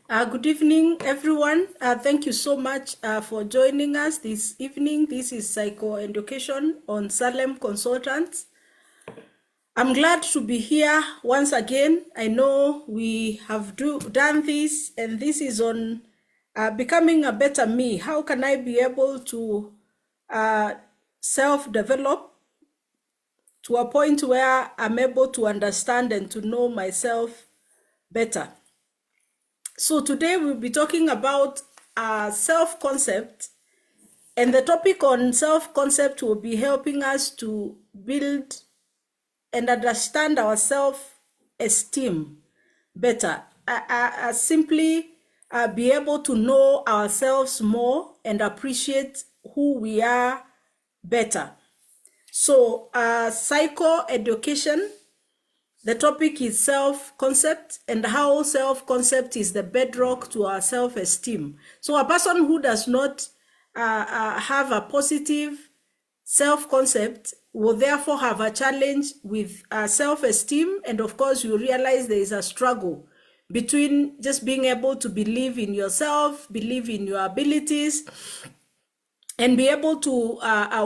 Good evening, everyone. Thank you so much for joining us this evening. This is Psychoeducation on Salem Consultants. I'm glad to be here once again. I know we have done this, and this is on becoming a better me. How can I be able to self-develop to a point where I'm able to understand and to know myself better? So today we'll be talking about self-concept, and the topic on self-concept will be helping us to build and understand our self-esteem better. Simply be able to know ourselves more and appreciate who we are better. So psychoeducation, the topic is self-concept and how self-concept is the bedrock to our self-esteem. So a person who does not have a positive self-concept will therefore have a challenge with self-esteem. And of course, you realize there is a struggle between just being able to believe in yourself, believe in your abilities, and be able to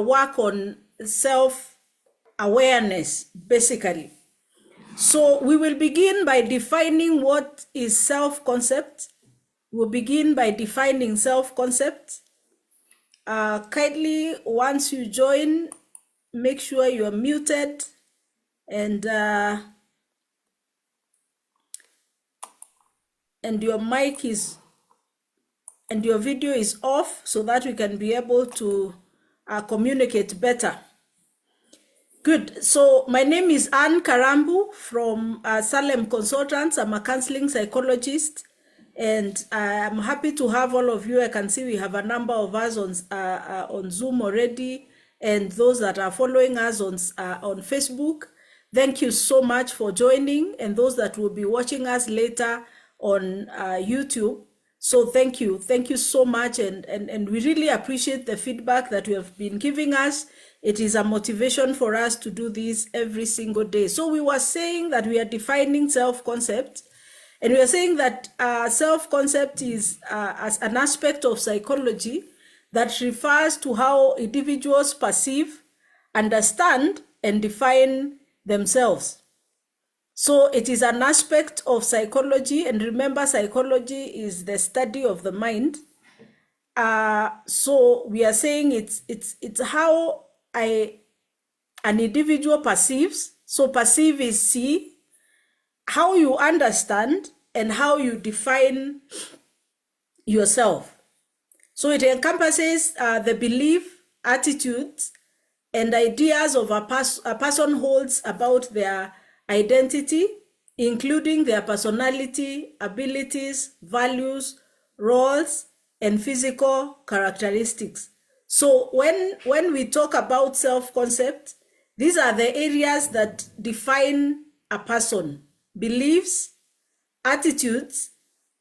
work on self-awareness, basically. So we will begin by defining what is self-concept. We'll begin by defining self-concept. Kindly, once you join, make sure you're muted and your mic is and your video is off so that we can be able to communicate better. Good. So my name is Anne Karambu from Salem Consultants. I'm a counseling psychologist, and I'm happy to have all of you. I can see we have a number of us on Zoom already, and those that are following us on Facebook. Thank you so much for joining, and those that will be watching us later on YouTube. So thank you so much, and we really appreciate the feedback that you have been giving us. It is a motivation for us to do this every single day. So we were saying that we are defining self-concept, and we are saying that self-concept is as an aspect of psychology that refers to how individuals perceive, understand, and define themselves. So it is an aspect of psychology, and remember, psychology is the study of the mind. So we are saying it's how an individual perceives. So perceive is see, how you understand, and how you define yourself. So it encompasses the belief, attitudes, and ideas of a person holds about their identity, including their personality, abilities, values, roles, and physical characteristics. So when we talk about self-concept, these are the areas that define a person: beliefs, attitudes,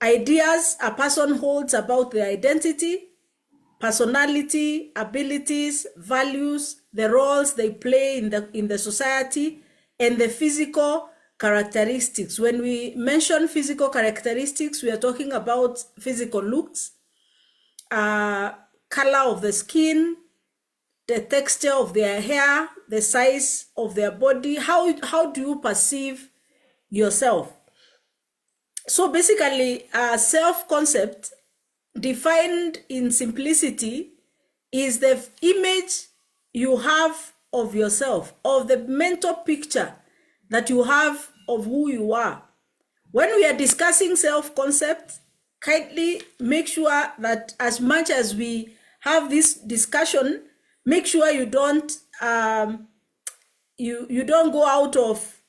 ideas a person holds about their identity, personality, abilities, values, the roles they play in the society, and the physical characteristics. When we mention physical characteristics, we are talking about physical looks, color of the skin, the texture of their hair, the size of their body. How do you perceive yourself? So basically, self-concept, defined in simplicity, is the image you have of yourself, of the mental picture that you have of who you are. When we are discussing self-concept, kindly make sure that as much as we have this discussion, make sure you don't you don't go out of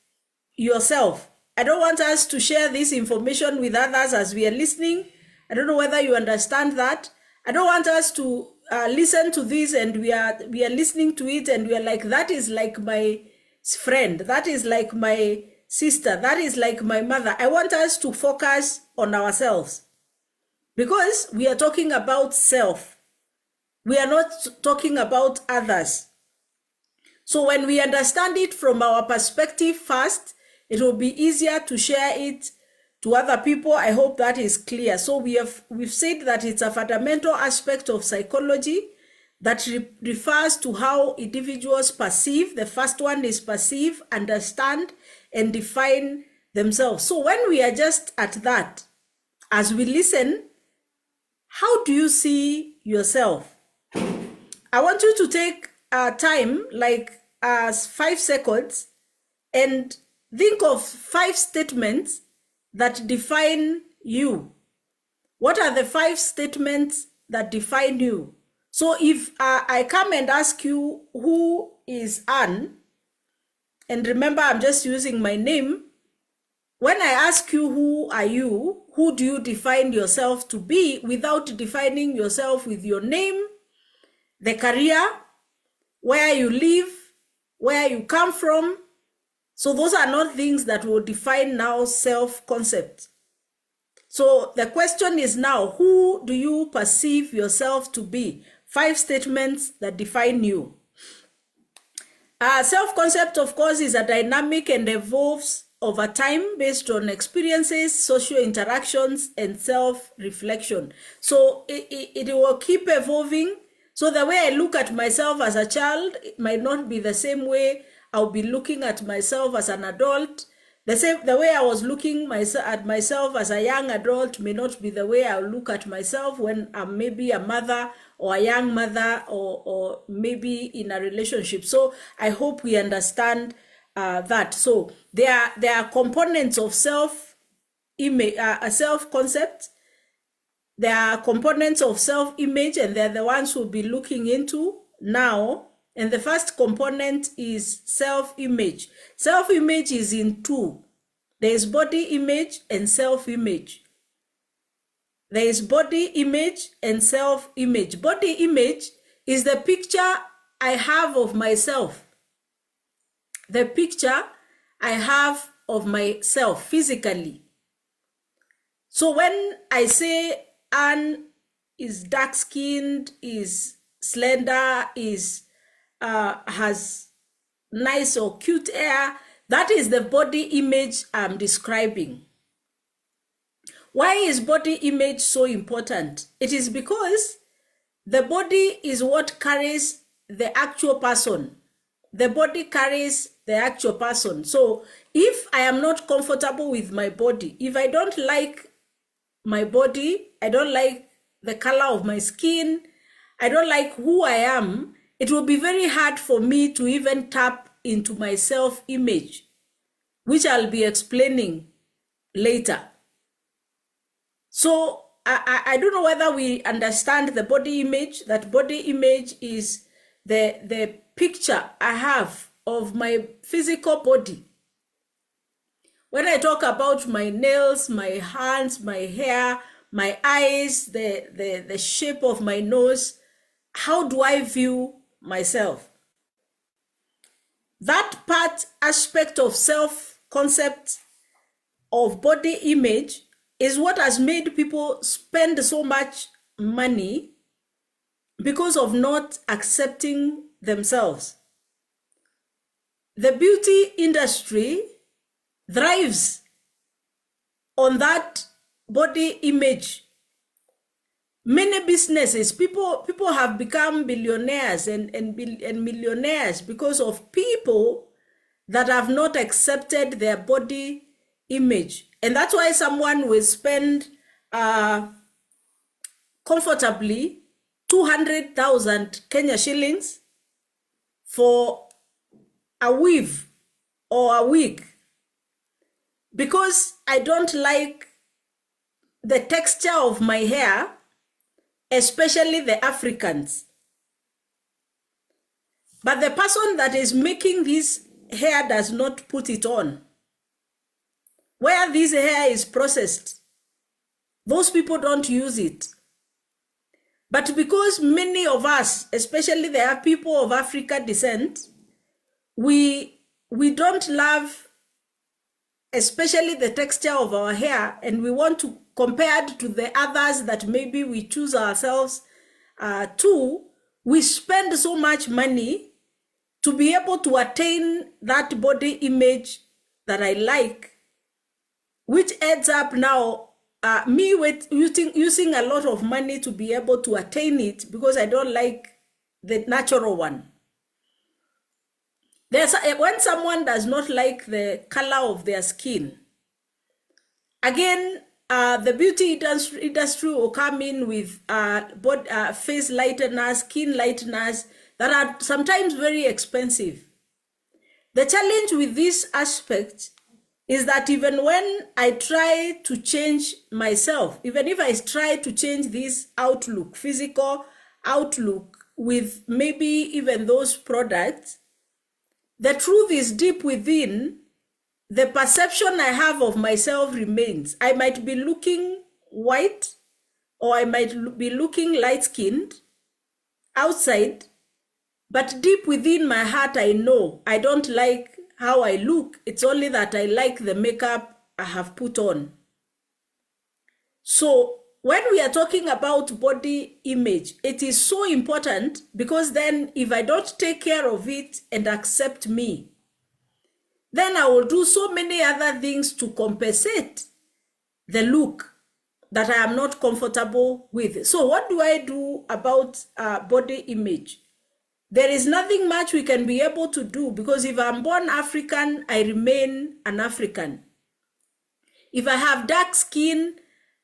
yourself. I don't want us to share this information with others as we are listening. I don't know whether you understand that. I don't want us to listen to this and we are listening to it and we are like, that is like my friend, that is like my sister, that is like my mother. I want us to focus on ourselves, because we are talking about self. We are not talking about others. So when we understand it from our perspective first, it will be easier to share it to other people. I hope that is clear. So we've said that it's a fundamental aspect of psychology that refers to how individuals perceive. The first one is perceive, understand, and define themselves. So when we are just at that, as we listen, how do you see yourself? I want you to take time, like 5 seconds, and think of 5 statements that define you. What are the 5 statements that define you? So if I come and ask you, who is Anne? And remember, I'm just using my name. When I ask you, who are you? Who do you define yourself to be, without defining yourself with your name, the career, where you live, where you come from? So those are not things that will define now self-concept. So the question is now, who do you perceive yourself to be? 5 statements that define you. Self-concept, of course, is a dynamic and evolves over time based on experiences, social interactions, and self-reflection. So it will keep evolving. So the way I look at myself as a child, it might not be the same way I'll be looking at myself as an adult. The way I was looking at myself as a young adult may not be the way I'll look at myself when I'm maybe a mother or a young mother, or maybe in a relationship. So I hope we understand that. So there are components of self-image, self-concept. There are components of self-image, and they're the ones we'll be looking into now. And the first component is self-image. Self-image is in 2. There is body image and self-image. There is body image and self-image. Body image is the picture I have of myself. The picture I have of myself physically. So when I say Anne is dark-skinned, is slender, has nice or cute hair, that is the body image I'm describing. Why is body image so important? It is because the body is what carries the actual person. The body carries the actual person. So if I am not comfortable with my body, if I don't like my body, I don't like the color of my skin, I don't like who I am, it will be very hard for me to even tap into my self-image, which I'll be explaining later. So I don't know whether we understand the body image. That body image is the picture I have of my physical body. When I talk about my nails, my hands, my hair, my eyes, the shape of my nose, how do I view myself? That aspect of self-concept of body image is what has made people spend so much money because of not accepting themselves. The beauty industry thrives on that body image. Many businesses, people have become billionaires and millionaires because of people that have not accepted their body image. And that's why someone will spend comfortably 200,000 Kenya shillings for a weave or a wig, because I don't like the texture of my hair, especially the Africans. But the person that is making this hair does not put it on. Where this hair is processed, those people don't use it. But because many of us, especially the people of African descent, we don't love especially the texture of our hair, and we want to compare it to the others that maybe we choose ourselves to, we spend so much money to be able to attain that body image that I like which adds up now me with using a lot of money to be able to attain it because I don't like the natural one. When someone does not like the color of their skin, again, the beauty industry will come in with face lighteners, skin lighteners that are sometimes very expensive. The challenge with this aspect is that even when I try to change myself, even if I try to change this outlook, physical outlook with maybe even those products, the truth is deep within, the perception I have of myself remains. I might be looking white or I might be looking light-skinned outside, but deep within my heart, I know I don't like how I look. It's only that I like the makeup I have put on. So when we are talking about body image, it is so important because then if I don't take care of it and accept me, then I will do so many other things to compensate the look that I am not comfortable with. So what do I do about body image? There is nothing much we can be able to do because if I'm born African, I remain an African. If I have dark skin,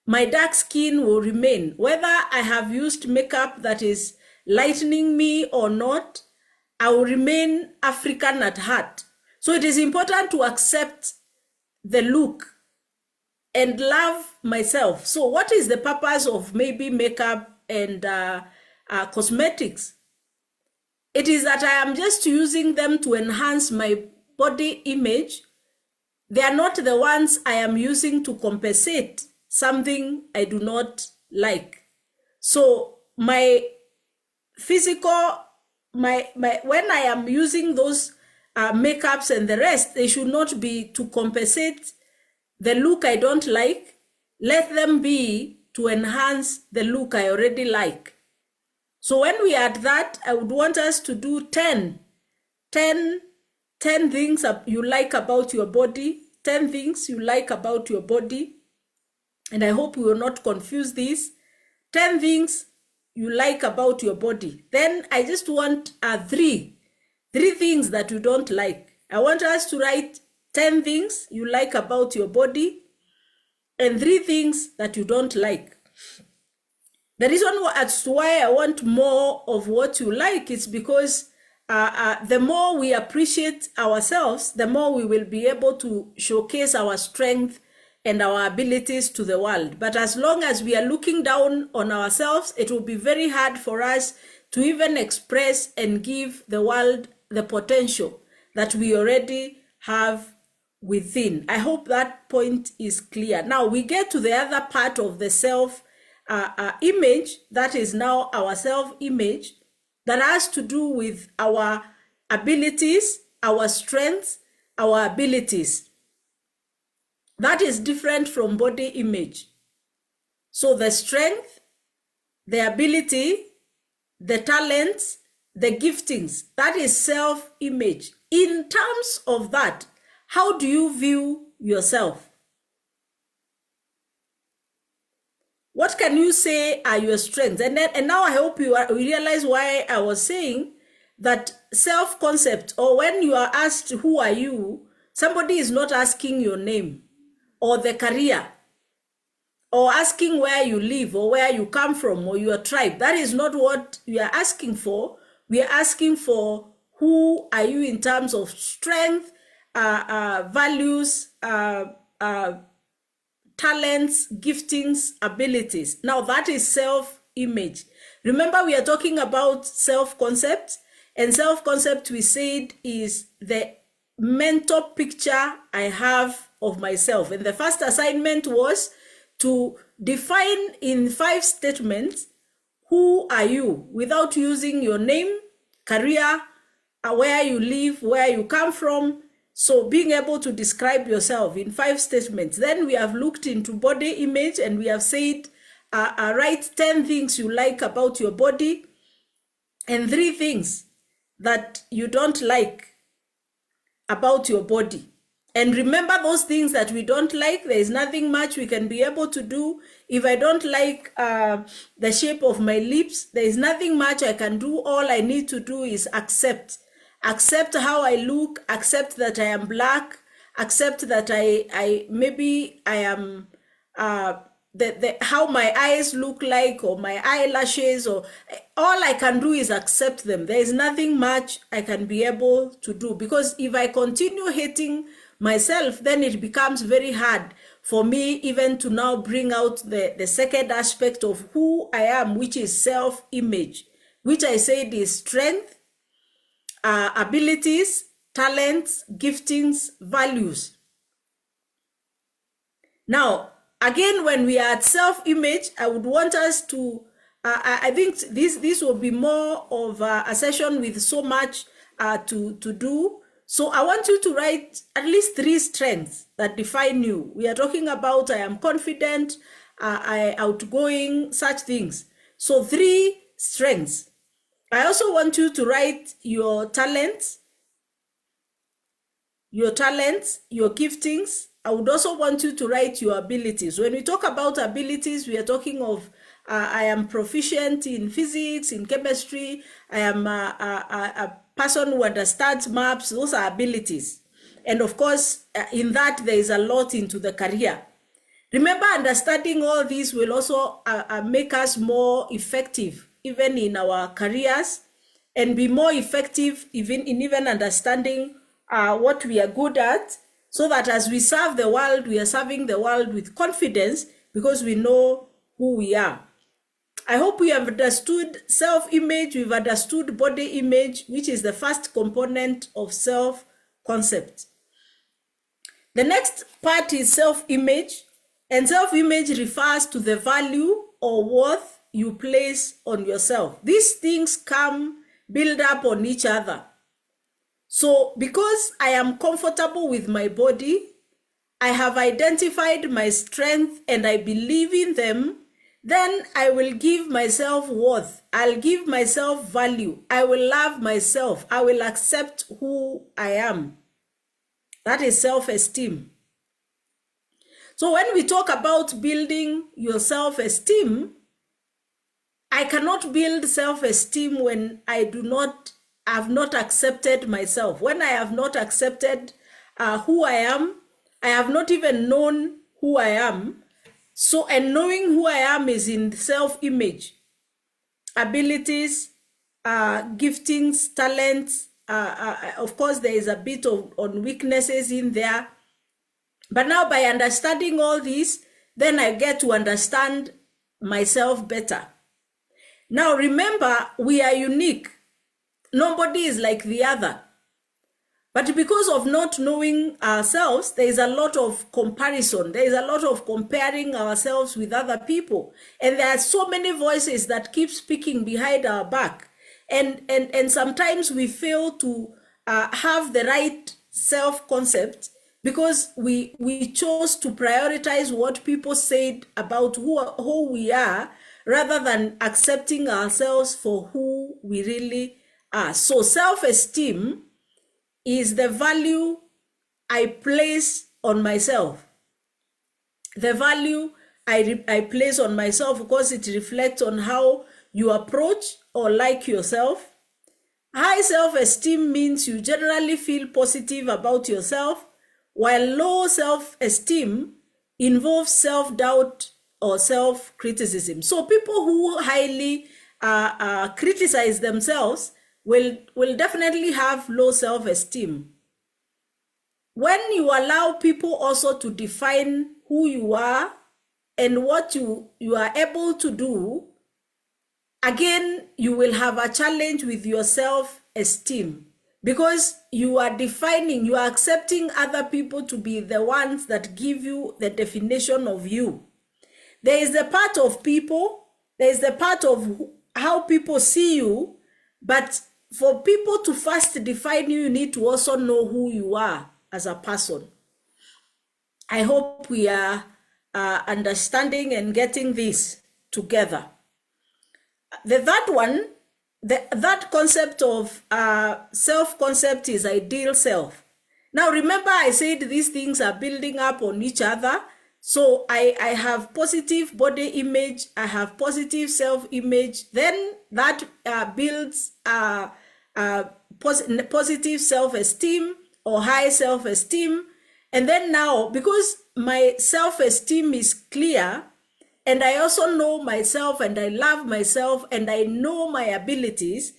my dark skin will remain. Whether I have used makeup that is lightening me or not, I will remain African at heart. So it is important to accept the look and love myself. So what is the purpose of maybe makeup and cosmetics? It is that I am just using them to enhance my body image. They are not the ones I am using to compensate something I do not like. So my physical, when I am using those makeups and the rest, they should not be to compensate the look I don't like. Let them be to enhance the look I already like. So when we add that, I would want us to do 10 things you like about your body, 10 things you like about your body. And I hope we will not confuse this. 10 things you like about your body. Then I just want three things that you don't like. I want us to write 10 things you like about your body and 3 things that you don't like. The reason as to why I want more of what you like is because the more we appreciate ourselves, the more we will be able to showcase our strength and our abilities to the world. But as long as we are looking down on ourselves, it will be very hard for us to even express and give the world the potential that we already have within. I hope that point is clear. Now we get to the other part of the self image, that is now our self-image, that has to do with our abilities, our strengths, our abilities. That is different from body image. So the strength, the ability, the talents, the giftings, that is self-image. In terms of that, how do you view yourself? What can you say are your strengths? And now I hope you realize why I was saying that self-concept, or when you are asked who are you, somebody is not asking your name or the career or asking where you live or where you come from or your tribe. That is not what we are asking for. We are asking for who are you in terms of strength, values, talents, giftings, abilities. Now that is self-image. Remember, we are talking about self-concept, and self-concept, we said, is the mental picture I have of myself. And the first assignment was to define in 5 statements, who are you, without using your name, career, where you live, where you come from. So being able to describe yourself in 5 statements. Then we have looked into body image and we have said, write 10 things you like about your body and 3 things that you don't like about your body. And remember those things that we don't like, there is nothing much we can be able to do. If I don't like the shape of my lips, there is nothing much I can do. All I need to do is accept. Accept how I look, accept that I am black, accept that maybe I am how my eyes look like, or my eyelashes, or all I can do is accept them. There is nothing much I can be able to do, because if I continue hating myself, then it becomes very hard for me even to now bring out the second aspect of who I am, which is self-image, which I said is strength, abilities, talents, giftings, values. Now, again, when we are at self-image, I would want us to, I think this will be more of a session with so much to do. So I want you to write at least 3 strengths that define you. We are talking about I am confident, I outgoing, such things. So 3 strengths. I also want you to write your talents, your giftings. I would also want you to write your abilities. When we talk about abilities, we are talking of I am proficient in physics, in chemistry. I am a person who understands maps. Those are abilities. And of course, in that, there is a lot into the career. Remember, understanding all these will also make us more effective, even in our careers, and be more effective even understanding what we are good at, so that as we serve the world, we are serving the world with confidence, because we know who we are. I hope we have understood self-image, we've understood body image, which is the first component of self-concept. The next part is self-image, and self-image refers to the value or worth you place on yourself. These things build up on each other. So because I am comfortable with my body, I have identified my strength and I believe in them, then I will give myself worth. I'll give myself value. I will love myself. I will accept who I am. That is self-esteem. So when we talk about building your self-esteem, I cannot build self-esteem when I have not accepted myself. When I have not accepted who I am, I have not even known who I am. So, and knowing who I am is in self-image, abilities, giftings, talents. Of course, there is a bit on weaknesses in there. But now by understanding all this, then I get to understand myself better. Now remember, we are unique. Nobody is like the other. But because of not knowing ourselves, there is a lot of comparison. There is a lot of comparing ourselves with other people. And there are so many voices that keep speaking behind our back. And sometimes we fail to have the right self-concept, because we chose to prioritize what people said about who we are, rather than accepting ourselves for who we really are. So self-esteem is the value I place on myself. The value I place on myself, because it reflects on how you approach or like yourself. High self-esteem means you generally feel positive about yourself, while low self-esteem involves self-doubt or self-criticism. So people who highly criticize themselves will definitely have low self-esteem. When you allow people also to define who you are and what you are able to do, again, you will have a challenge with your self-esteem, because you are accepting other people to be the ones that give you the definition of you. There is the part of people, there is the part of how people see you, but for people to first define you, you need to also know who you are as a person. I hope we are understanding and getting this together. The third one, that concept of self-concept is ideal self. Now, remember I said these things are building up on each other. So I have positive body image, I have positive self-image, then that builds positive self-esteem or high self-esteem. And then now, because my self-esteem is clear, and I also know myself and I love myself and I know my abilities,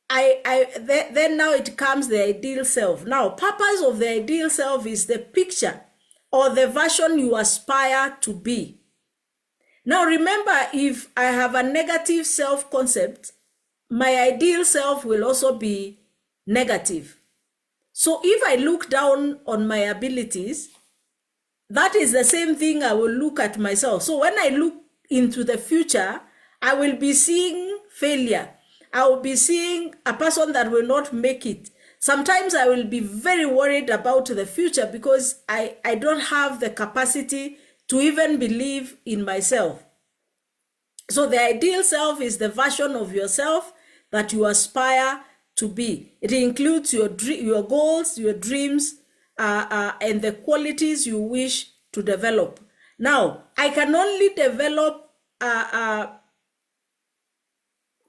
then now it comes the ideal self. Now, purpose of the ideal self is the picture or the version you aspire to be. Now, remember, if I have a negative self-concept, my ideal self will also be negative. So if I look down on my abilities, that is the same thing I will look at myself. So when I look into the future, I will be seeing failure. I will be seeing a person that will not make it. Sometimes I will be very worried about the future because I don't have the capacity to even believe in myself. So the ideal self is the version of yourself that you aspire to be. It includes your goals, your dreams, and the qualities you wish to develop. Now, I can only develop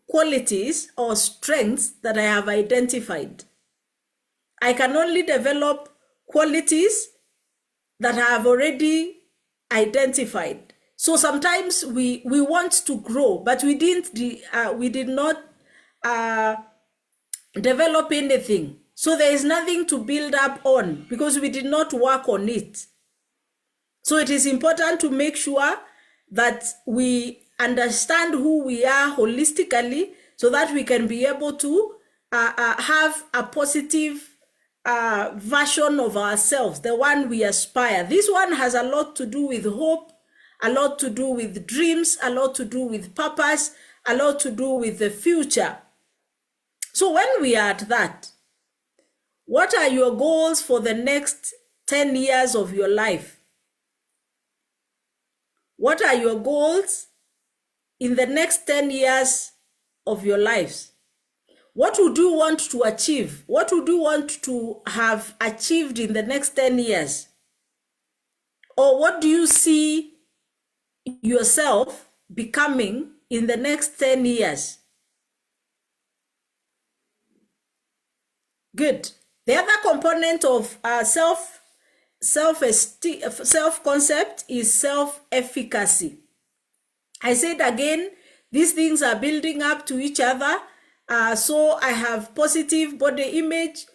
qualities or strengths that I have identified. I can only develop qualities that I have already identified. So sometimes we want to grow, but we did not develop anything. So there is nothing to build up on because we did not work on it. So it is important to make sure that we understand who we are holistically so that we can be able to have a positive version of ourselves, the one we aspire. This one has a lot to do with hope, a lot to do with dreams, a lot to do with purpose, a lot to do with the future. So when we are at that, what are your goals for the next 10 years of your life? What are your goals in the next 10 years of your lives? What would you want to achieve? What would you want to have achieved in the next 10 years? Or what do you see yourself becoming in the next 10 years? Good. The other component of self-concept is self-efficacy. I said again, these things are building up to each other. So I have positive body image,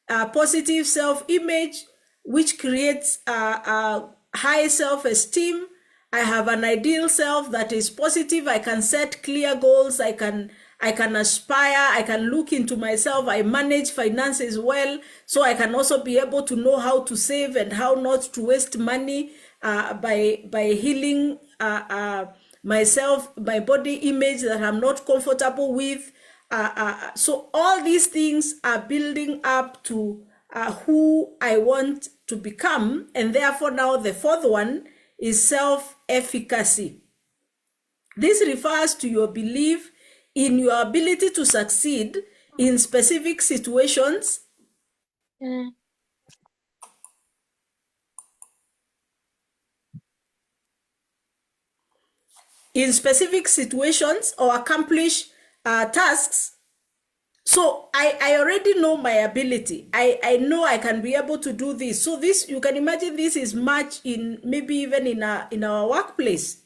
positive self-image, which creates high self-esteem. I have an ideal self that is positive. I can set clear goals. I can aspire. I can look into myself. I manage finances well. So I can also be able to know how to save and how not to waste money by healing myself, my body image that I'm not comfortable with. So all these things are building up to who I want to become. And therefore now the fourth one is self-efficacy. This refers to your belief in your ability to succeed in specific situations. In specific situations or accomplish tasks. So I already know my ability. I know I can be able to do this. So this, you can imagine, this is much in maybe even in our workplace.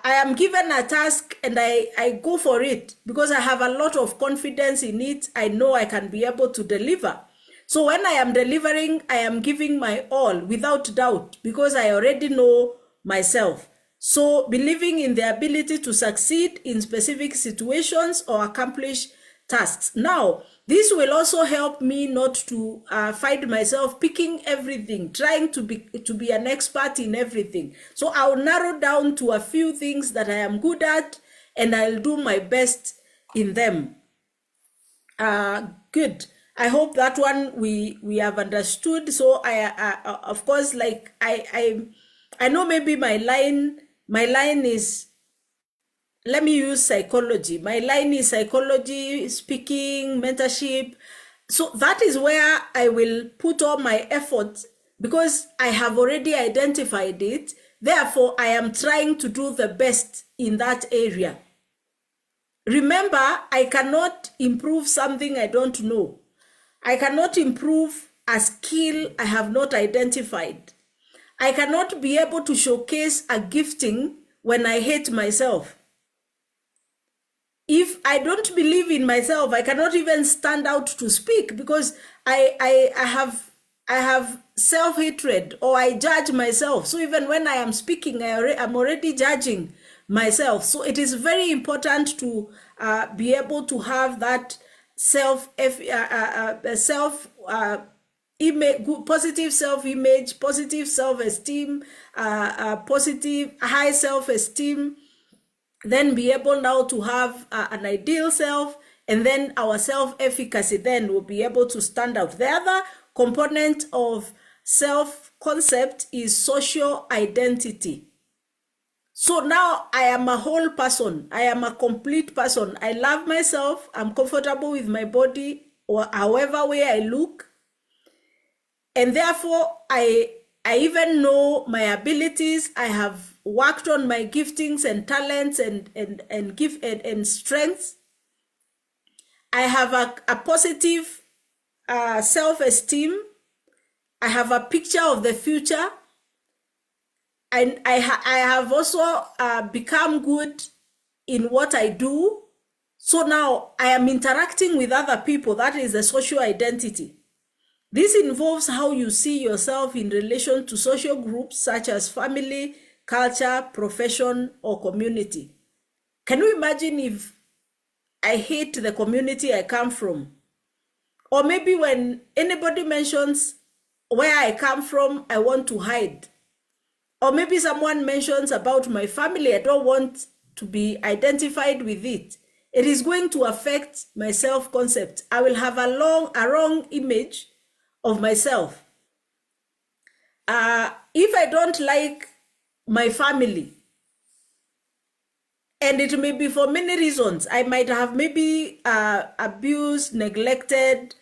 I am given a task and I go for it because I have a lot of confidence in it. I know I can be able to deliver. So when I am delivering, I am giving my all without doubt because I already know myself. So believing in the ability to succeed in specific situations or accomplish tasks. Now, this will also help me not to find myself picking everything, trying to be an expert in everything. So I'll narrow down to a few things that I am good at and I'll do my best in them. Good. I hope that one we have understood. So I of course, like I know maybe my line is, let me use psychology. My line is psychology, speaking, mentorship, So that is where I will put all my effort, because I have already identified it. Therefore, I am trying to do the best in that area. Remember, I cannot improve something I don't know. I cannot improve a skill I have not identified. I cannot be able to showcase a gifting when I hate myself. If I don't believe in myself, I cannot even stand out to speak, because I have self-hatred, or I judge myself. So even when I am speaking, I'm already judging myself. So it is very important to be able to have that image, positive self-image, positive self-esteem, positive high self-esteem, then be able now to have an ideal self, and then our self-efficacy then will be able to stand out. The other component of self-concept is social identity. So now I am a whole person. I am a complete person. I love myself. I'm comfortable with my body, or however way I look. And therefore, I even know my abilities. I have worked on my giftings and talents and strengths. I have a positive self-esteem. I have a picture of the future. And I have also become good in what I do. So now I am interacting with other people. That is a social identity. This involves how you see yourself in relation to social groups such as family, culture, profession, or community. Can you imagine if I hate the community I come from? Or maybe when anybody mentions where I come from, I want to hide. Or maybe someone mentions about my family, I don't want to be identified with it. It is going to affect my self-concept. I will have a wrong image of myself. If I don't like my family, and it may be for many reasons, I might have maybe abused, neglected,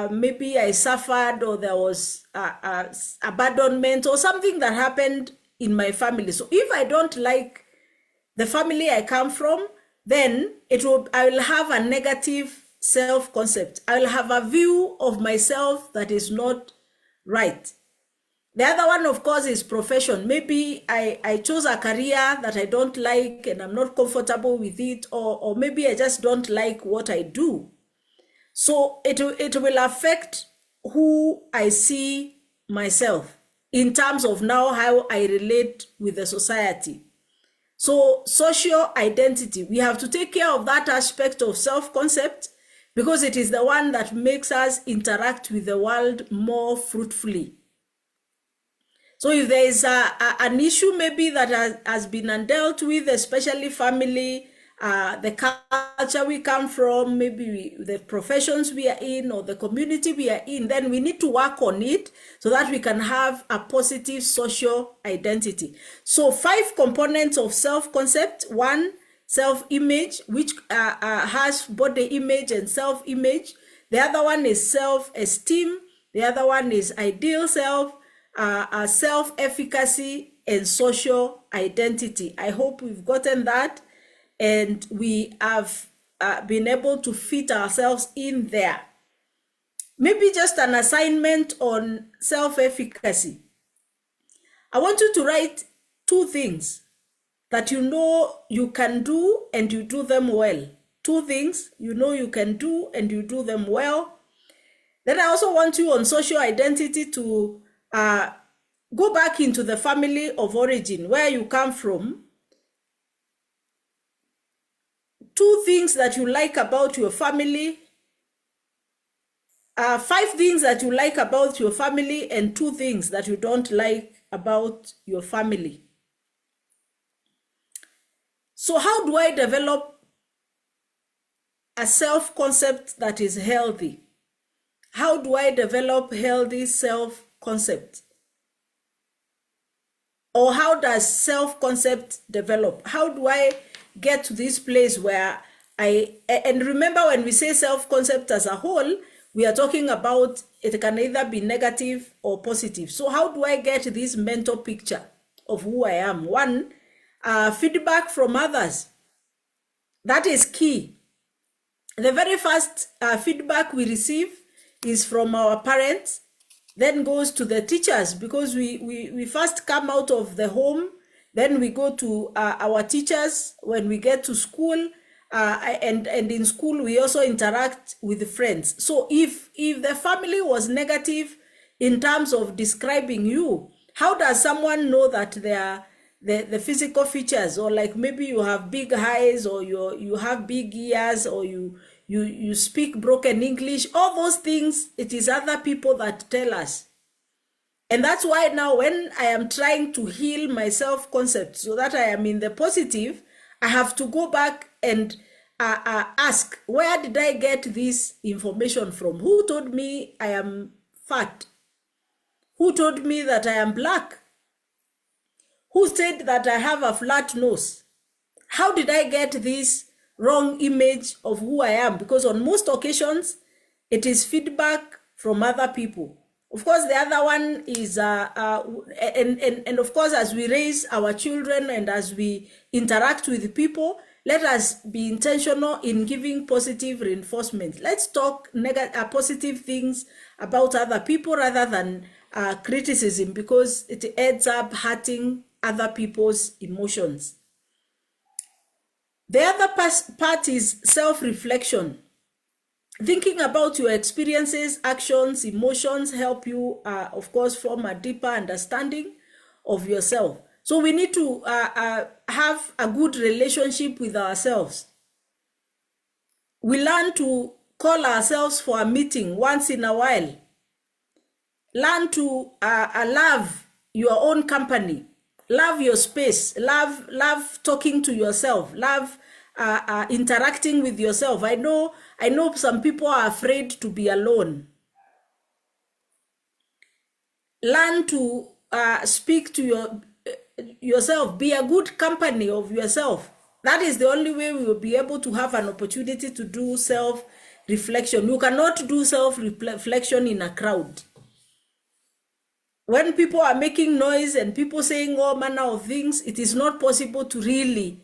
maybe I suffered, or there was abandonment or something that happened in my family. So if I don't like the family I come from, then I will have a negative self-concept. I will have a view of myself that is not right. The other one, of course, is profession. Maybe I chose a career that I don't like and I'm not comfortable with it, or maybe I just don't like what I do. So it will affect who I see myself in terms of now how I relate with the society. So social identity, we have to take care of that aspect of self-concept, because it is the one that makes us interact with the world more fruitfully. So if there is an issue maybe that has been undealt with, especially family, the culture we come from, maybe the professions we are in, or the community we are in, then we need to work on it so that we can have a positive social identity. So 5 components of self-concept. 1, self-image, which has body image and self-image. The other one is self-esteem. The other one is ideal self, self-efficacy, and social identity. I hope we've gotten that, and we have been able to fit ourselves in there. Maybe just an assignment on self-efficacy. I want you to write 2 things that you know you can do and you do them well. 2 things you know you can do and you do them well. Then I also want you on social identity to go back into the family of origin, where you come from. 2 things that you like about your family, 5 things that you like about your family, and 2 things that you don't like about your family. So how do I develop a self-concept that is healthy? How do I develop healthy self-concept? Or how does self-concept develop? How do I get to this place where and remember, when we say self-concept as a whole, we are talking about it can either be negative or positive. So how do I get this mental picture of who I am? One, feedback from others. That is key. The very first feedback we receive is from our parents, then goes to the teachers, because we first come out of the home, then we go to our teachers when we get to school, and in school we also interact with friends. So if the family was negative in terms of describing you, how does someone know that they are the physical features, or like maybe you have big eyes, or you have big ears, or you speak broken English? All those things, it is other people that tell us. And that's why now when I am trying to heal my self-concept so that I am in the positive, I have to go back and ask, where did I get this information from? Who told me I am fat? Who told me that I am black? Who said that I have a flat nose? How did I get this wrong image of who I am? Because on most occasions, it is feedback from other people. Of course, the other one is, and of course, as we raise our children and as we interact with people, let us be intentional in giving positive reinforcement. Let's talk positive things about other people rather than criticism, because it ends up hurting other people's emotions. The other part is self-reflection. Thinking about your experiences, actions, emotions help you, of course, form a deeper understanding of yourself. So we need to have a good relationship with ourselves. We learn to call ourselves for a meeting once in a while. Learn to love your own company. Love your space. Love talking to yourself. Love interacting with yourself. I know some people are afraid to be alone. Learn to speak to yourself. Be a good company of yourself. That is the only way we will be able to have an opportunity to do self-reflection. You cannot do self-reflection in a crowd. When people are making noise and people saying all manner of things, it is not possible to really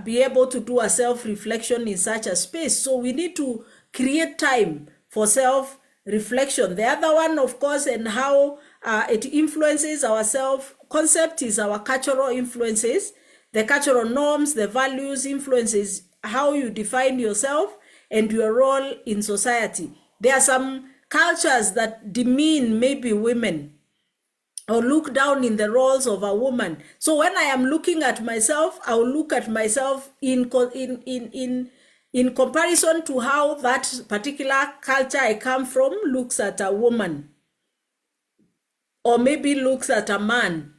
be able to do a self-reflection in such a space. So we need to create time for self-reflection. The other one, of course, and how it influences our self-concept is our cultural influences. The cultural norms, the values influences how you define yourself and your role in society. There are some cultures that demean maybe women or look down in the roles of a woman. So when I am looking at myself, I will look at myself in comparison to how that particular culture I come from looks at a woman, or maybe looks at a man,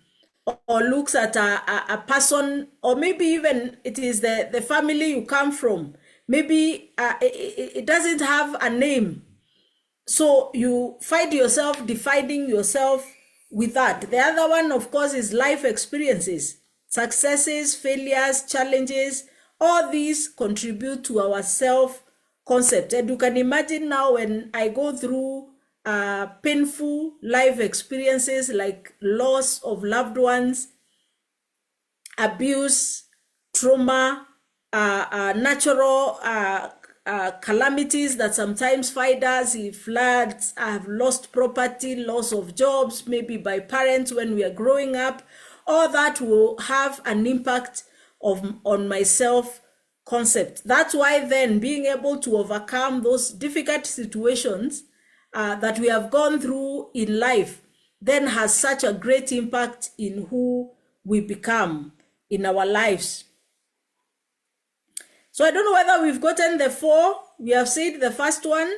or looks at a person, or maybe even it is the family you come from. Maybe it doesn't have a name. So you find yourself defining yourself with that. The other one, of course, is life experiences, successes, failures, challenges. All these contribute to our self-concept. And you can imagine now when I go through painful life experiences like loss of loved ones, abuse, trauma, natural calamities that sometimes find us, floods, have lost property, loss of jobs, maybe by parents when we are growing up. All that will have an impact on my self-concept. That's why then being able to overcome those difficult situations that we have gone through in life then has such a great impact in who we become in our lives. So I don't know whether we've gotten the 4. We have said the first one.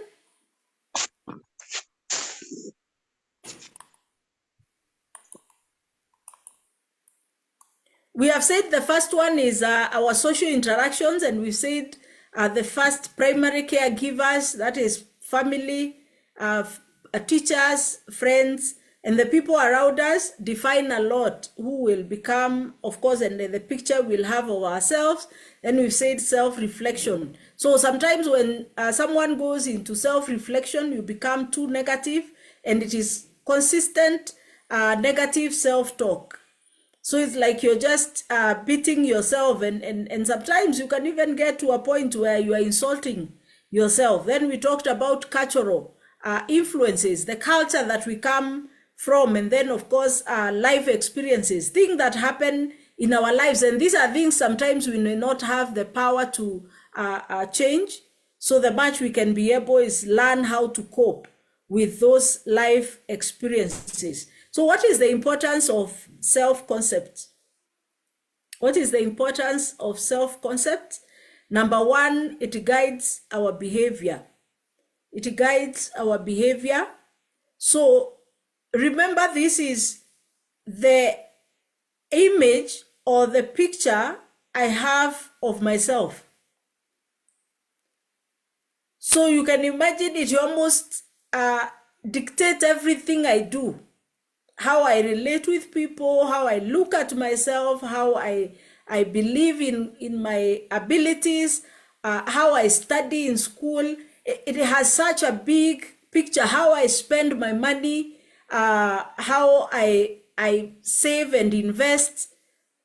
We have said the first one is our social interactions, and we've said the first primary caregivers, that is family, teachers, friends, And the people around us define a lot who will become, of course, and the picture we'll have of ourselves. Then we've said self-reflection. So sometimes when someone goes into self-reflection, you become too negative, and it is consistent negative self-talk. So it's like you're just beating yourself, and sometimes you can even get to a point where you are insulting yourself. Then we talked about cultural influences, the culture that we come from, and then of course life experiences, things that happen in our lives. And these are things sometimes we may not have the power to change. So the much we can be able is learn how to cope with those life experiences. So what is the importance of self-concept? What is the importance of self-concept? Number one, it guides our behavior. It guides our behavior. So remember, this is the image or the picture I have of myself. So you can imagine it almost dictates everything I do, how I relate with people, how I look at myself, how I believe in my abilities, how I study in school. It has such a big picture, how I spend my money, how I save and invest.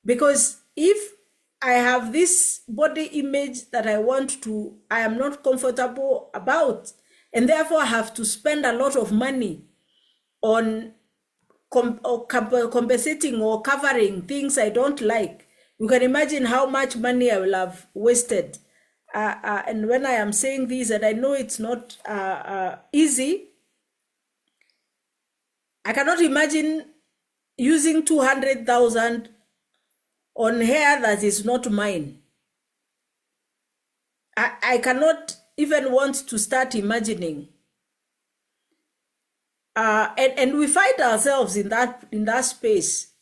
Because if I have this body image that I am not comfortable about, and therefore I have to spend a lot of money on compensating or covering things I don't like, you can imagine how much money I will have wasted. And when I am saying this, and I know it's not easy, I cannot imagine using 200,000 on hair that is not mine. I cannot even want to start imagining. And we find ourselves in that space.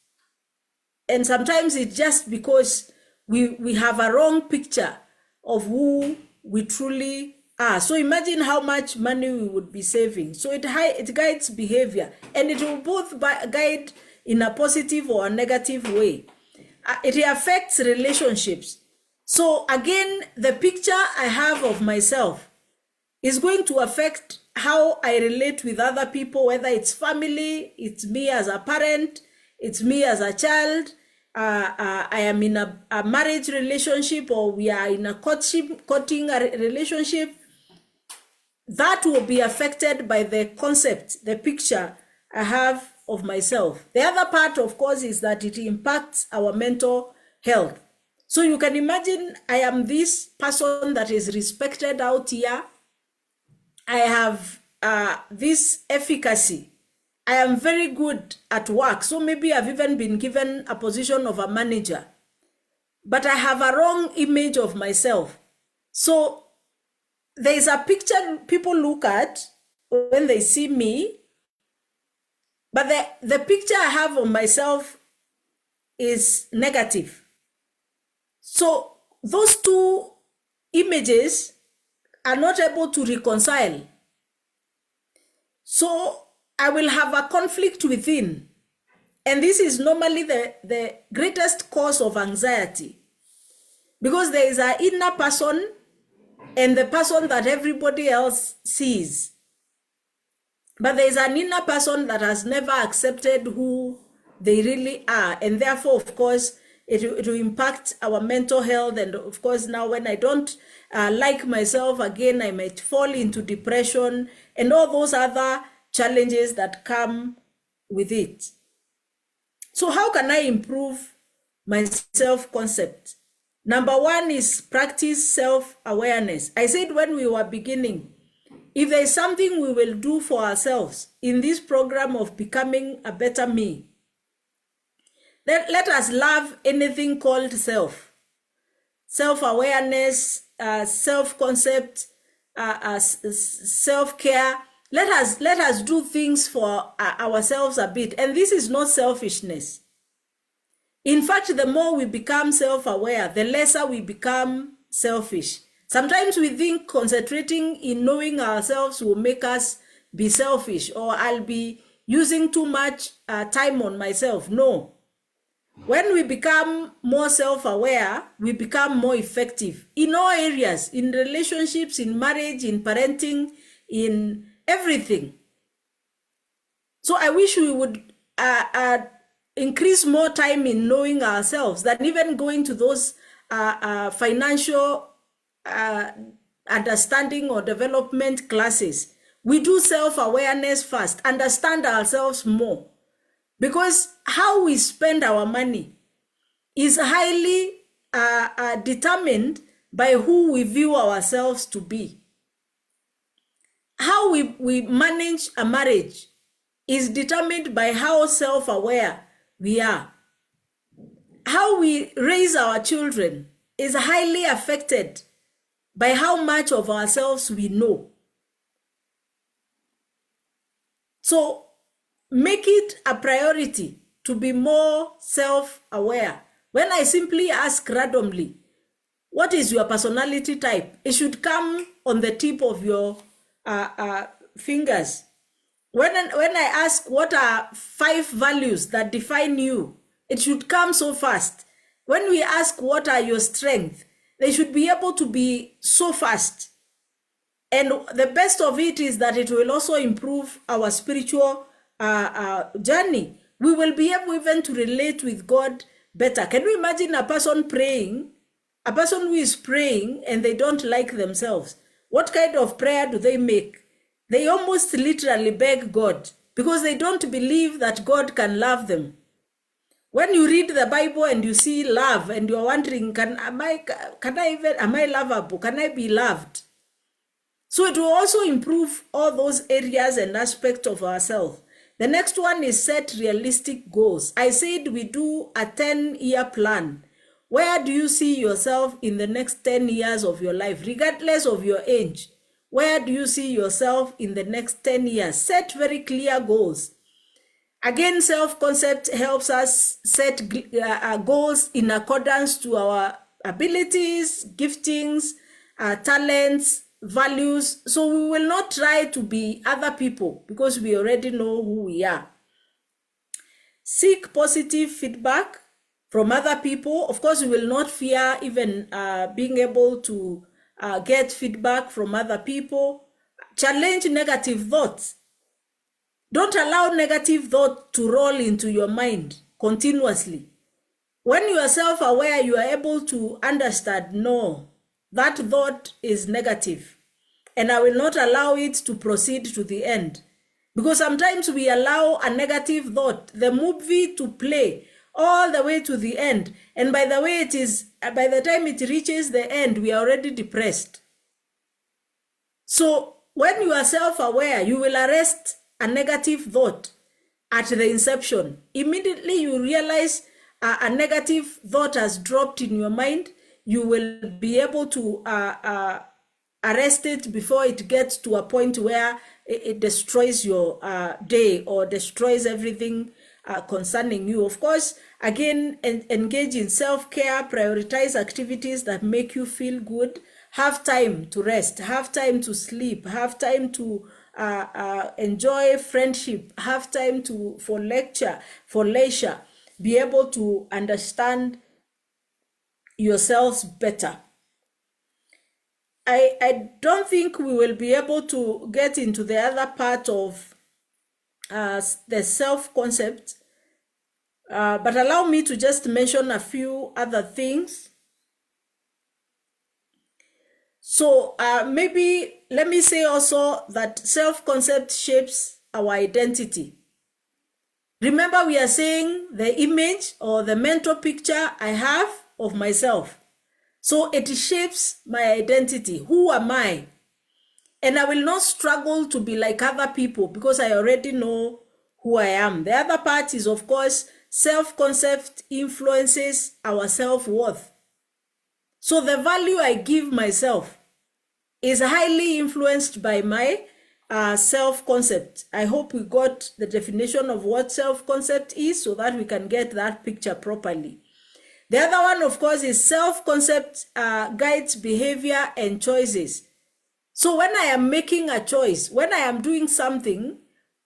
And sometimes it's just because we have a wrong picture of who we truly are. So imagine how much money we would be saving. So it guides behavior, and it will both guide in a positive or a negative way. It affects relationships. So again, the picture I have of myself is going to affect how I relate with other people, whether it's family, it's me as a parent, it's me as a child, I am in a marriage relationship, or we are in a courting relationship. That will be affected by the concept, the picture I have of myself. The other part, of course, is that it impacts our mental health. So you can imagine I am this person that is respected out here. I have this efficacy. I am very good at work. So maybe I've even been given a position of a manager, but I have a wrong image of myself. So there is a picture people look at when they see me, but the picture I have of myself is negative. So those two images are not able to reconcile. So I will have a conflict within. And this is normally the greatest cause of anxiety, because there is an inner person and the person that everybody else sees. But there is an inner person that has never accepted who they really are. And therefore, of course, it will impact our mental health. And of course, now when I don't like myself again, I might fall into depression and all those other challenges that come with it. So how can I improve my self-concept? Number one is practice self-awareness. I said when we were beginning, if there is something we will do for ourselves in this program of becoming a better me, then let us love anything called self. Self-awareness, self-concept, self-care. Let us do things for ourselves a bit. And this is not selfishness. In fact, the more we become self-aware, the lesser we become selfish. Sometimes we think concentrating in knowing ourselves will make us be selfish, or I'll be using too much time on myself. No. When we become more self-aware, we become more effective in all areas, in relationships, in marriage, in parenting, in everything. So I wish we would increase more time in knowing ourselves than even going to those financial understanding or development classes. We do self-awareness first, understand ourselves more. Because how we spend our money is highly determined by who we view ourselves to be. How we manage a marriage is determined by how self-aware we are. How we raise our children is highly affected by how much of ourselves we know. So make it a priority to be more self-aware. When I simply ask randomly, what is your personality type? It should come on the tip of your fingers. When I ask what are 5 values that define you, it should come so fast. When we ask what are your strengths, they should be able to be so fast. And the best of it is that it will also improve our spiritual journey. We will be able even to relate with God better. Can you imagine a person praying, a person who is praying and they don't like themselves? What kind of prayer do they make? They almost literally beg God because they don't believe that God can love them. When you read the Bible and you see love and you're wondering, am I lovable? Can I be loved? So it will also improve all those areas and aspects of ourselves. The next one is set realistic goals. I said we do a 10-year plan. Where do you see yourself in the next 10 years of your life, regardless of your age? Where do you see yourself in the next 10 years? Set very clear goals. Again, self-concept helps us set goals in accordance to our abilities, giftings, talents, values. So we will not try to be other people because we already know who we are. Seek positive feedback from other people. Of course, we will not fear even being able to get feedback from other people. Challenge negative thoughts. Don't allow negative thought to roll into your mind continuously. When you are self-aware, you are able to understand, no, that thought is negative, and I will not allow it to proceed to the end. Because sometimes we allow a negative thought, the movie, to play all the way to the end. And by the way, it is, by the time it reaches the end, we are already depressed. So when you are self-aware, you will arrest a negative thought at the inception. Immediately you realize a negative thought has dropped in your mind, you will be able to arrest it before it gets to a point where it destroys your day or destroys everything concerning you. Of course, again, engage in self-care, prioritize activities that make you feel good, have time to rest, have time to sleep, have time to enjoy friendship, have time for leisure, be able to understand yourselves better. I don't think we will be able to get into the other part of the self-concept, but allow me to just mention a few other things. So maybe let me say also that self-concept shapes our identity. Remember, we are saying the image or the mental picture I have of myself. So it shapes my identity. Who am I? And I will not struggle to be like other people because I already know who I am. The other part is, of course, self-concept influences our self-worth. So the value I give myself is highly influenced by my self-concept. I hope we got the definition of what self-concept is so that we can get that picture properly. The other one, of course, is self-concept guides behavior and choices. So when I am making a choice, when I am doing something,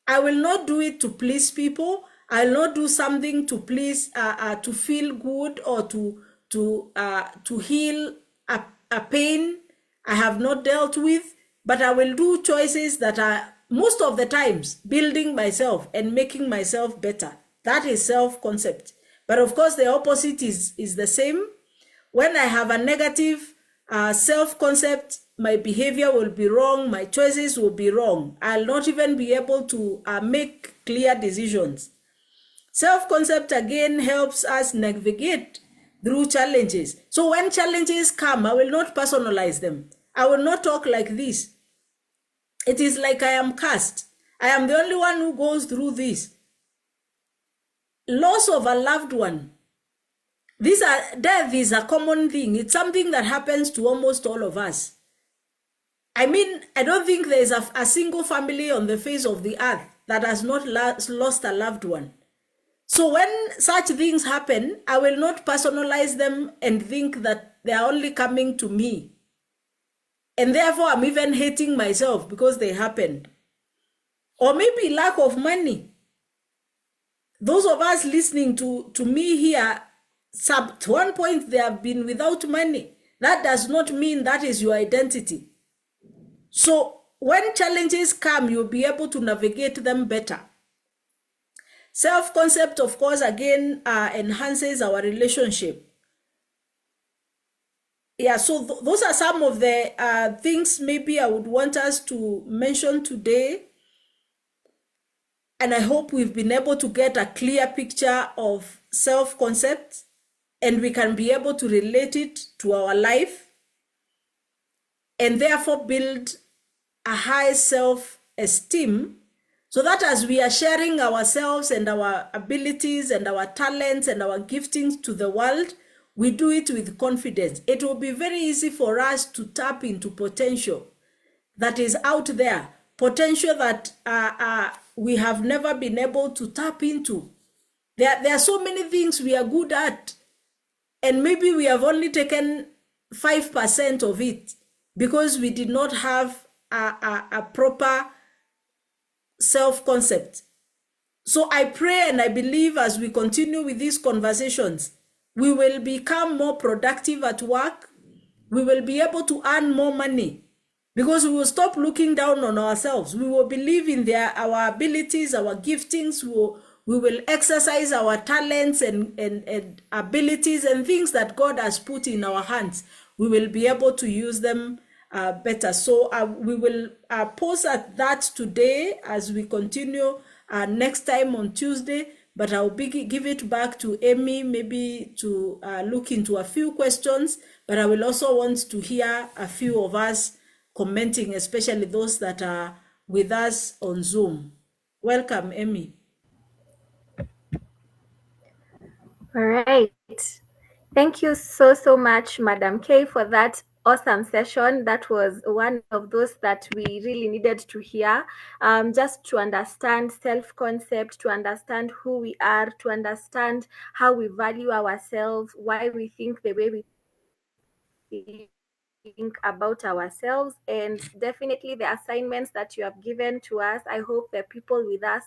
I will not do it to please people. I'll not do something to please, to feel good or to heal a pain I have not dealt with. But I will do choices that are most of the times building myself and making myself better. That is self-concept. But of course, the opposite is the same. When I have a negative self-concept, my behavior will be wrong, my choices will be wrong. I'll not even be able to make clear decisions. Self-concept again helps us navigate through challenges. So when challenges come, I will not personalize them. I will not talk like this. It is like I am cursed. I am the only one who goes through this. Loss of a loved one. Death is a common thing. It's something that happens to almost all of us. I mean, I don't think there is a single family on the face of the earth that has not lost a loved one. So when such things happen, I will not personalize them and think that they are only coming to me. And therefore, I'm even hating myself because they happened. Or maybe lack of money. Those of us listening to me here, at one point they have been without money. That does not mean that is your identity. So when challenges come, you'll be able to navigate them better. Self-concept, of course, again, enhances our relationship. Yeah, so those are some of the things maybe I would want us to mention today. And I hope we've been able to get a clear picture of self-concept and we can be able to relate it to our life and therefore build a high self-esteem so that as we are sharing ourselves and our abilities and our talents and our giftings to the world, we do it with confidence. It will be very easy for us to tap into potential that is out there, potential that we have never been able to tap into. There are so many things we are good at, and maybe we have only taken 5% of it because we did not have a proper self-concept. So I pray and I believe as we continue with these conversations, we will become more productive at work. We will be able to earn more money because we will stop looking down on ourselves. We will believe in our abilities, our giftings. We will exercise our talents and abilities and things that God has put in our hands. We will be able to use them better. So we will pause at that today as we continue next time on Tuesday. But I'll give it back to Amy maybe to look into a few questions. But I will also want to hear a few of us commenting, especially those that are with us on Zoom. Welcome, Amy. All right. Thank you so much, Madam K, for that awesome session. That was one of those that we really needed to hear, just to understand self-concept, to understand who we are, to understand how we value ourselves, why we think the way we think about ourselves, and definitely the assignments that you have given to us. I hope the people with us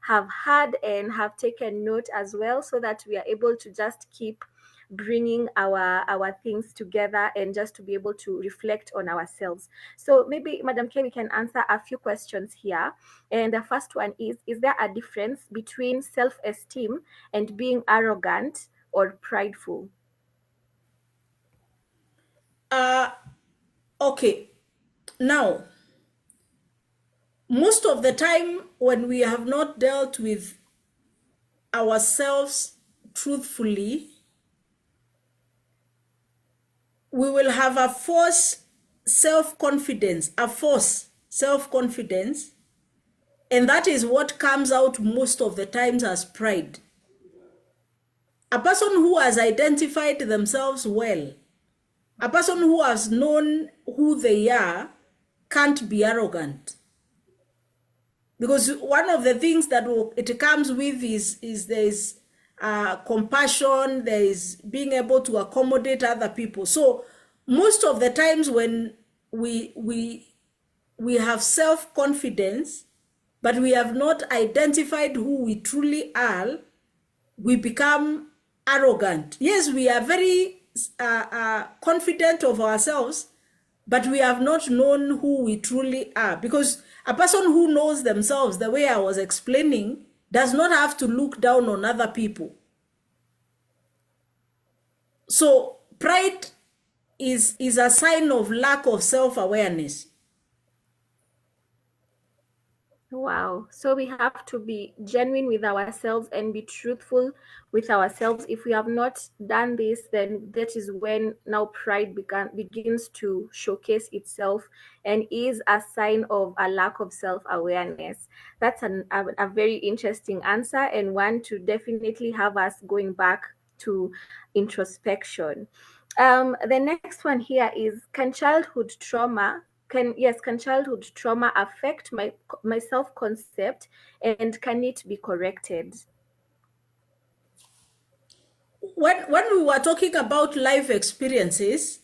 have heard and have taken note as well, so that we are able to just keep bringing our things together and just to be able to reflect on ourselves. So maybe, Madam K, we can answer a few questions here. And the first one is there a difference between self-esteem and being arrogant or prideful? Okay. Now, most of the time when we have not dealt with ourselves truthfully, we will have a false self-confidence, and that is what comes out most of the times as pride. A person who has identified themselves well, a person who has known who they are, can't be arrogant. Because one of the things that it comes with is there's compassion, there is being able to accommodate other people. So most of the times when we have self-confidence, but we have not identified who we truly are, we become arrogant. Yes, we are very confident of ourselves, but we have not known who we truly are. Because a person who knows themselves, the way I was explaining, does not have to look down on other people. So pride is a sign of lack of self-awareness. Wow. So we have to be genuine with ourselves and be truthful with ourselves. If we have not done this, then that is when now pride begins to showcase itself and is a sign of a lack of self-awareness. That's a very interesting answer, and one to definitely have us going back to introspection. The next one here is, can childhood trauma affect my self-concept, and can it be corrected? When we were talking about life experiences,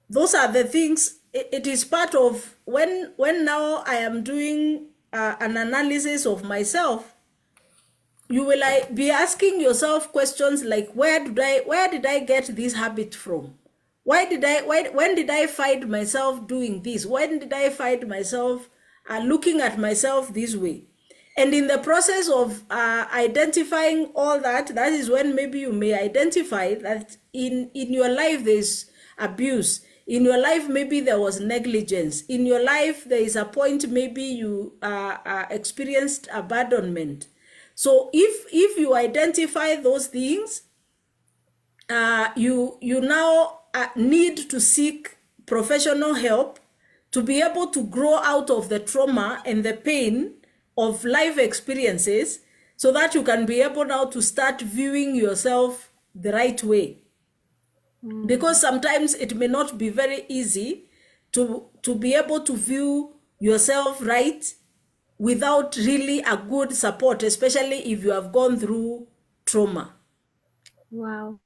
those are the things. It is part of when now I am doing an analysis of myself. You will be asking yourself questions like, where did I get this habit from? When did I find myself doing this? When did I find myself looking at myself this way? And in the process of identifying all that, that is when maybe you may identify that in your life there's abuse. In your life, maybe there was negligence. In your life, there is a point maybe you experienced abandonment. So if you identify those things, you now need to seek professional help to be able to grow out of the trauma and the pain of life experiences, so that you can be able now to start viewing yourself the right way. Because sometimes it may not be very easy to be able to view yourself right without really a good support, especially if you have gone through trauma. Wow.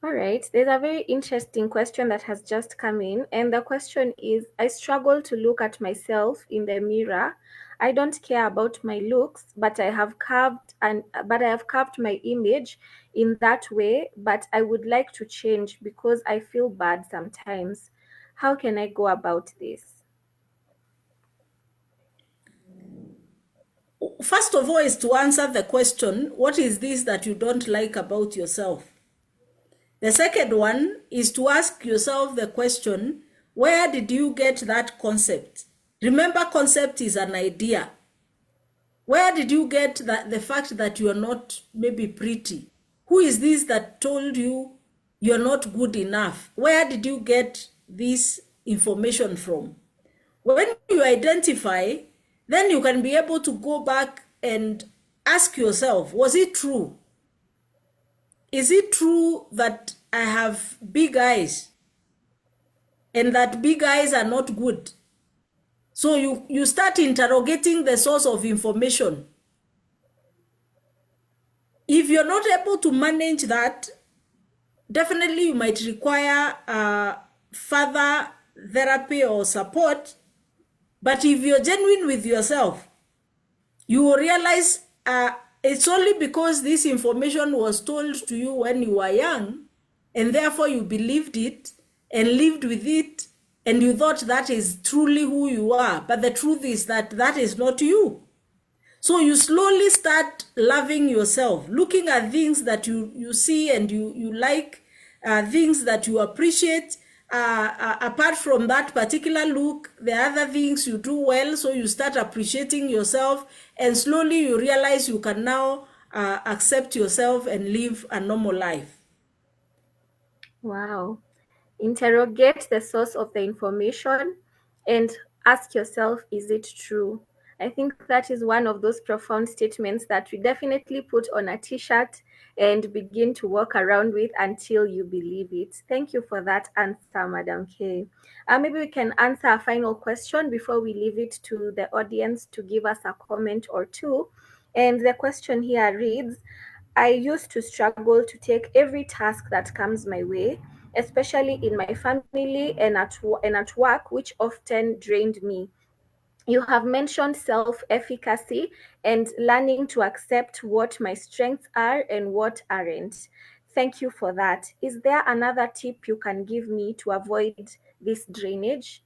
All right. There's a very interesting question that has just come in. And the question is, I struggle to look at myself in the mirror. I don't care about my looks, but I have carved my image in that way, but I would like to change because I feel bad sometimes. How can I go about this? First of all, is to answer the question, what is this that you don't like about yourself? The second one is to ask yourself the question, where did you get that concept? Remember, concept is an idea. Where did you get the fact that you are not maybe pretty? Who is this that told you you're not good enough? Where did you get this information from? When you identify, then you can be able to go back and ask yourself, was it true? Is it true that I have big eyes and that big eyes are not good? So you start interrogating the source of information. If you're not able to manage that, definitely you might require further therapy or support. But if you're genuine with yourself, you will realize it's only because this information was told to you when you were young, and therefore you believed it and lived with it, and you thought that is truly who you are. But the truth is that that is not you. So you slowly start loving yourself, looking at things that you see and you like, things that you appreciate. Apart from that particular look, the other things you do well, so you start appreciating yourself, and slowly you realize you can now accept yourself and live a normal life. Wow. Interrogate the source of the information and ask yourself, is it true? I think that is one of those profound statements that we definitely put on a t-shirt and begin to walk around with until you believe it. Thank you for that answer, Madam K. Maybe we can answer a final question before we leave it to the audience to give us a comment or two. And the question here reads, I used to struggle to take every task that comes my way, especially in my family and at work, which often drained me. You have mentioned self-efficacy and learning to accept what my strengths are and what aren't. Thank you for that. Is there another tip you can give me to avoid this drainage?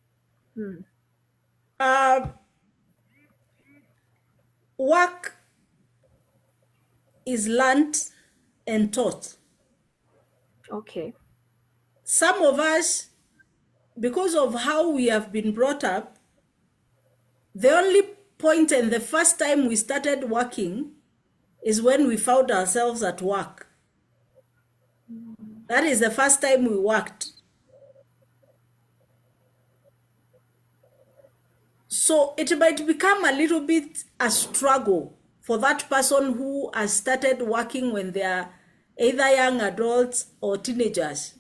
Uh, Work is learnt and taught. Okay. Some of us, because of how we have been brought up, the only point and the first time we started working is when we found ourselves at work. That is the first time we worked. So it might become a little bit a struggle for that person who has started working when they are either young adults or teenagers.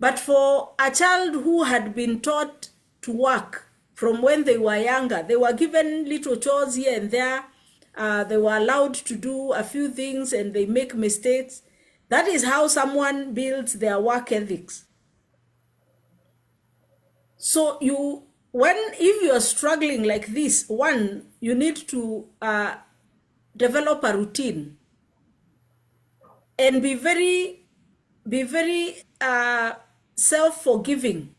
But for a child who had been taught to work from when they were younger, they were given little chores here and there. They were allowed to do a few things and they make mistakes. That is how someone builds their work ethics. So if you are struggling like this, one, you need to develop a routine and be very self-forgiving.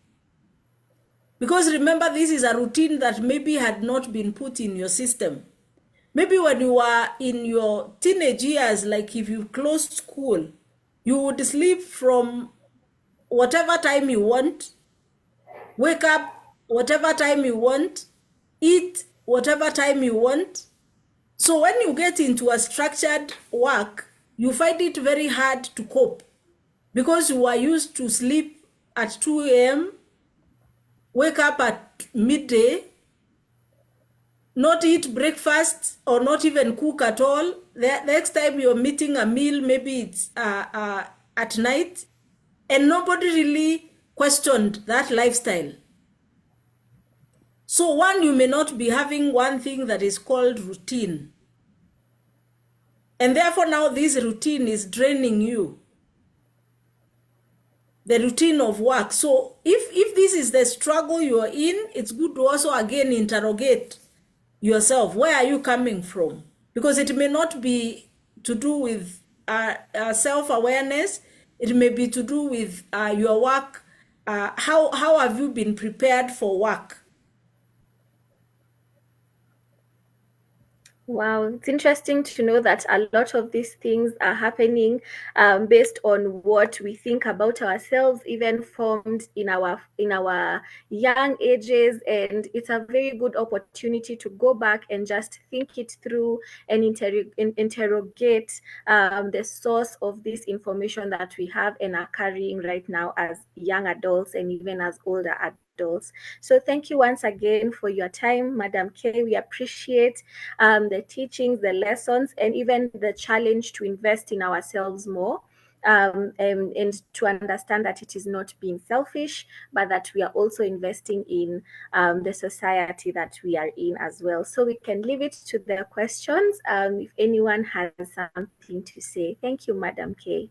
Because remember, this is a routine that maybe had not been put in your system. Maybe when you were in your teenage years, like if you closed school, you would sleep from whatever time you want, wake up whatever time you want, eat whatever time you want. So when you get into a structured work, you find it very hard to cope because you are used to sleep at 2 a.m., wake up at midday, not eat breakfast or not even cook at all. The next time you're meeting a meal, maybe it's at night, and nobody really questioned that lifestyle. So one, you may not be having one thing that is called routine. And therefore now this routine is draining you, the routine of work. So if this is the struggle you are in, it's good to also again interrogate yourself. Where are you coming from? Because it may not be to do with self-awareness. It may be to do with your work. How have you been prepared for work? Wow, it's interesting to know that a lot of these things are happening based on what we think about ourselves, even formed in our young ages, and it's a very good opportunity to go back and just think it through and interrogate the source of this information that we have and are carrying right now as young adults and even as older adults. So thank you once again for your time, Madam K. We appreciate the teachings, the lessons, and even the challenge to invest in ourselves more. And to understand that it is not being selfish, but that we are also investing in the society that we are in as well. So we can leave it to the questions if anyone has something to say. Thank you, Madam K.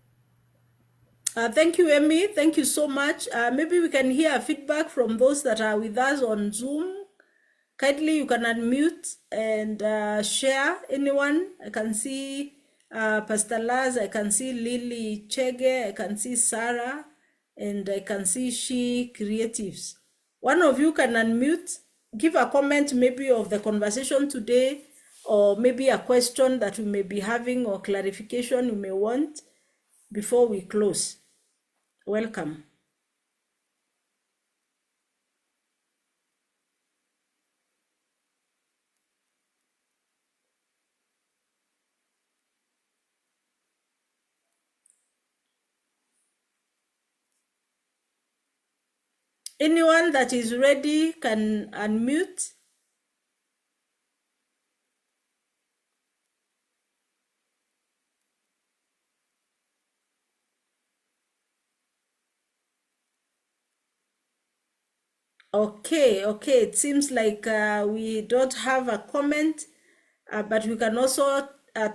Thank you, Emmy. Thank you so much. Maybe we can hear feedback from those that are with us on Zoom. Kindly, you can unmute and share. Anyone? I can see Pastor Laz, I can see Lily Chege, I can see Sarah, and I can see She Creatives. One of you can unmute, give a comment maybe of the conversation today, or maybe a question that we may be having or clarification you may want before we close. Welcome. Anyone that is ready can unmute. Okay, it seems like we don't have a comment, but we can also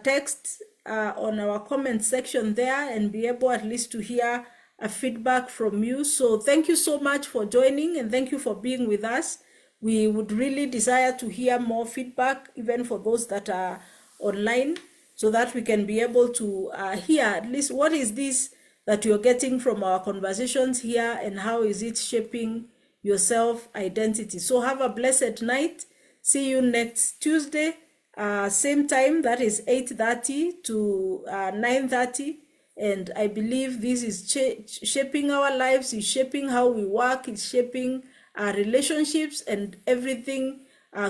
text on our comment section there and be able at least to hear a feedback from you. So thank you so much for joining and thank you for being with us. We would really desire to hear more feedback, even for those that are online, so that we can be able to hear at least what is this that you're getting from our conversations here, and how is it shaping your self-identity. So have a blessed night. See you next Tuesday, same time, that is 8:30 to 9:30. And I believe this is shaping our lives, is shaping how we work, is shaping our relationships and everything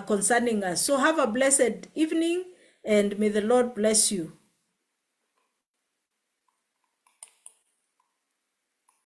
concerning us. So have a blessed evening, and may the Lord bless you.